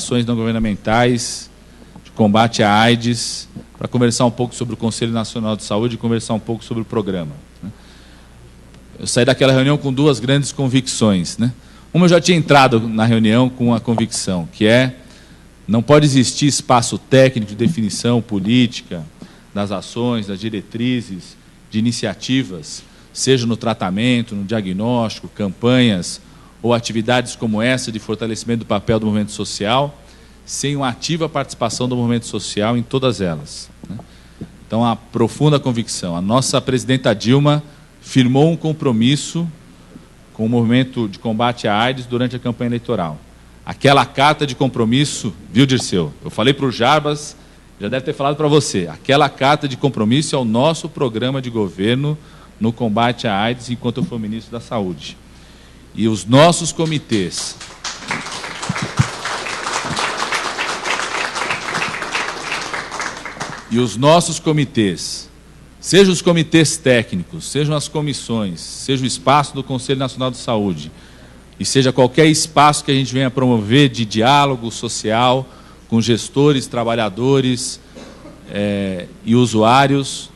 organizações não governamentais de combate à AIDS, para conversar um pouco sobre o Conselho Nacional de Saúde e conversar um pouco sobre o programa. Eu saí daquela reunião com duas grandes convicções, né? Uma, eu já tinha entrado na reunião com a convicção, que é: não pode existir espaço técnico de definição política das ações, das diretrizes, de iniciativas, seja no tratamento, no diagnóstico, campanhas ou atividades como essa de fortalecimento do papel do movimento social, sem uma ativa participação do movimento social em todas elas, né? Então, a profunda convicção. A nossa presidenta Dilma firmou um compromisso com o movimento de combate à AIDS durante a campanha eleitoral. Aquela carta de compromisso, viu, Dirceu? Eu falei para o Jarbas, já deve ter falado para você. Aquela carta de compromisso é o nosso programa de governo no combate à AIDS enquanto eu for ministro da Saúde. E os nossos comitês... E os nossos comitês, sejam os comitês técnicos, sejam as comissões, seja o espaço do Conselho Nacional de Saúde, e seja qualquer espaço que a gente venha promover de diálogo social com gestores, trabalhadores e usuários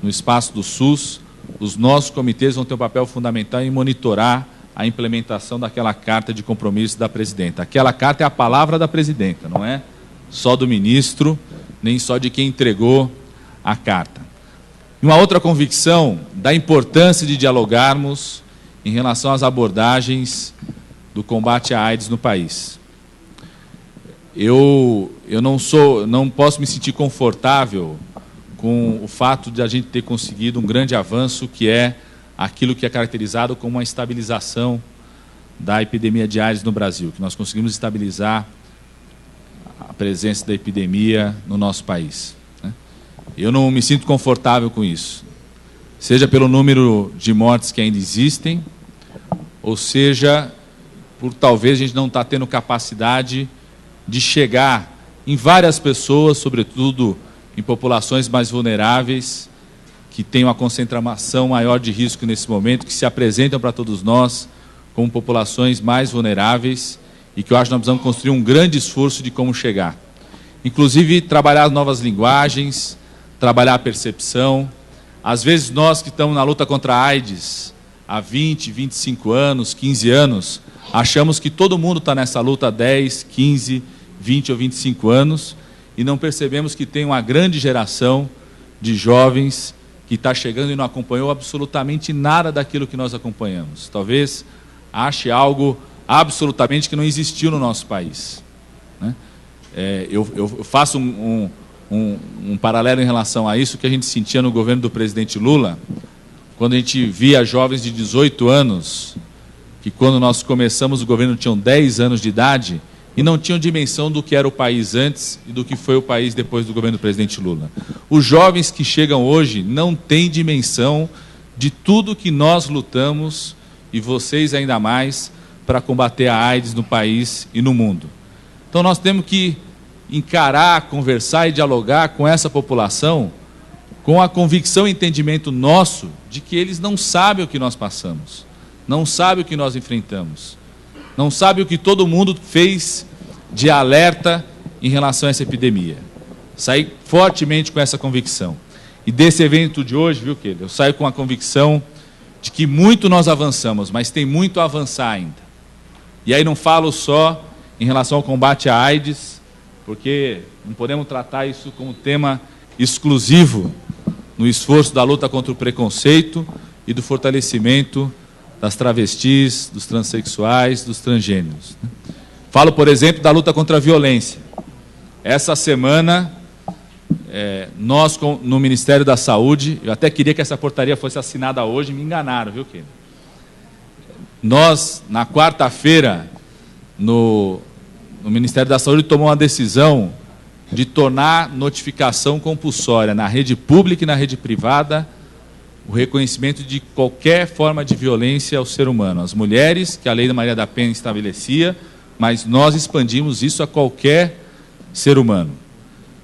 no espaço do SUS, os nossos comitês vão ter um papel fundamental em monitorar a implementação daquela carta de compromisso da presidenta. Aquela carta é a palavra da presidenta, não é só do ministro, nem só de quem entregou a carta. E uma outra convicção da importância de dialogarmos em relação às abordagens do combate à AIDS no país. Eu não posso me sentir confortável com o fato de a gente ter conseguido um grande avanço, que é aquilo que é caracterizado como uma estabilização da epidemia de AIDS no Brasil, que nós conseguimos estabilizar a presença da epidemia no nosso país, né? Eu não me sinto confortável com isso, seja pelo número de mortes que ainda existem, ou seja, por talvez a gente não estar tendo capacidade de chegar em várias pessoas, sobretudo em populações mais vulneráveis, que têm uma concentração maior de risco nesse momento, que se apresentam para todos nós como populações mais vulneráveis, e que eu acho que nós precisamos construir um grande esforço de como chegar. Inclusive, trabalhar novas linguagens, trabalhar a percepção. Às vezes, nós que estamos na luta contra a AIDS há 20, 25 anos, 15 anos, achamos que todo mundo está nessa luta há 10, 15, 20 ou 25 anos, e não percebemos que tem uma grande geração de jovens que está chegando e não acompanhou absolutamente nada daquilo que nós acompanhamos. Talvez ache algo absolutamente que não existiu no nosso país, né? Eu faço um paralelo em relação a isso que a gente sentia no governo do presidente Lula, quando a gente via jovens de 18 anos, que quando nós começamos o governo tinham 10 anos de idade, e não tinham dimensão do que era o país antes e do que foi o país depois do governo do presidente Lula. Os jovens que chegam hoje não têm dimensão de tudo que nós lutamos, e vocês ainda mais, para combater a AIDS no país e no mundo. Então, nós temos que encarar, conversar e dialogar com essa população com a convicção e entendimento nosso de que eles não sabem o que nós passamos, não sabem o que nós enfrentamos, não sabem o que todo mundo fez de alerta em relação a essa epidemia. Saí fortemente com essa convicção. E desse evento de hoje, viu, Keila, eu saio com a convicção de que muito nós avançamos, mas tem muito a avançar ainda. E aí não falo só em relação ao combate à AIDS, porque não podemos tratar isso como tema exclusivo no esforço da luta contra o preconceito e do fortalecimento das travestis, dos transexuais, dos transgêneros. Falo, por exemplo, da luta contra a violência. Essa semana, nós, no Ministério da Saúde, eu até queria que essa portaria fosse assinada hoje, me enganaram, viu, Keila? Nós, na quarta-feira, no Ministério da Saúde, tomou uma decisão de tornar notificação compulsória na rede pública e na rede privada o reconhecimento de qualquer forma de violência ao ser humano. As mulheres, que a Lei da Maria da Penha estabelecia, mas nós expandimos isso a qualquer ser humano.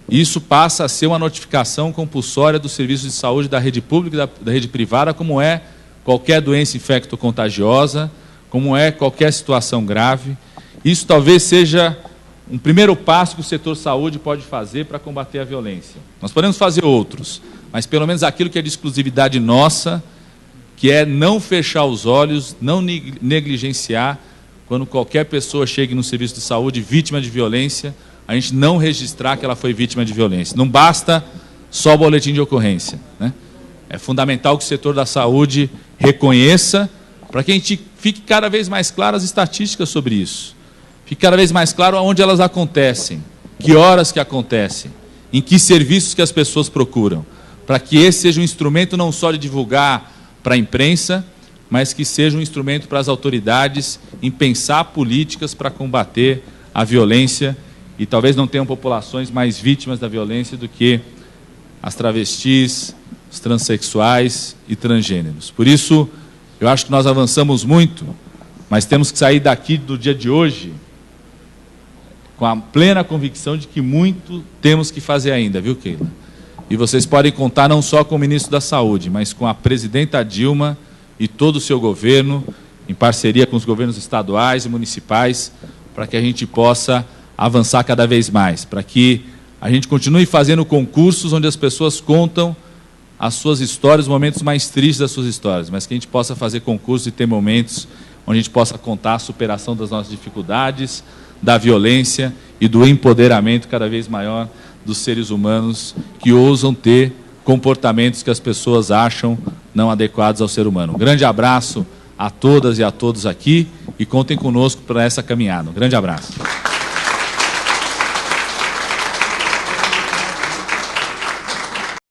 Isso passa a ser uma notificação compulsória dos serviços de saúde da rede pública e da rede privada, como é qualquer doença infecto-contagiosa, como é qualquer situação grave. Isso talvez seja um primeiro passo que o setor saúde pode fazer para combater a violência. Nós podemos fazer outros, mas pelo menos aquilo que é de exclusividade nossa, que é não fechar os olhos, não negligenciar, quando qualquer pessoa chegue no serviço de saúde vítima de violência, a gente não registrar que ela foi vítima de violência. Não basta só o boletim de ocorrência, né? É fundamental que o setor da saúde reconheça, para que a gente fique cada vez mais claro as estatísticas sobre isso. Fique cada vez mais claro onde elas acontecem, que horas que acontecem, em que serviços que as pessoas procuram, para que esse seja um instrumento não só de divulgar para a imprensa, mas que seja um instrumento para as autoridades em pensar políticas para combater a violência, e talvez não tenham populações mais vítimas da violência do que as travestis, os transexuais e transgêneros. Por isso, eu acho que nós avançamos muito, mas temos que sair daqui do dia de hoje com a plena convicção de que muito temos que fazer ainda, viu, Keila? E vocês podem contar não só com o ministro da Saúde, mas com a presidenta Dilma e todo o seu governo, em parceria com os governos estaduais e municipais, para que a gente possa avançar cada vez mais, para que a gente continue fazendo concursos onde as pessoas contam as suas histórias, os momentos mais tristes das suas histórias, mas que a gente possa fazer concursos e ter momentos onde a gente possa contar a superação das nossas dificuldades, da violência e do empoderamento cada vez maior dos seres humanos que ousam ter comportamentos que as pessoas acham não adequados ao ser humano. Um grande abraço a todas e a todos aqui e contem conosco para essa caminhada. Um grande abraço.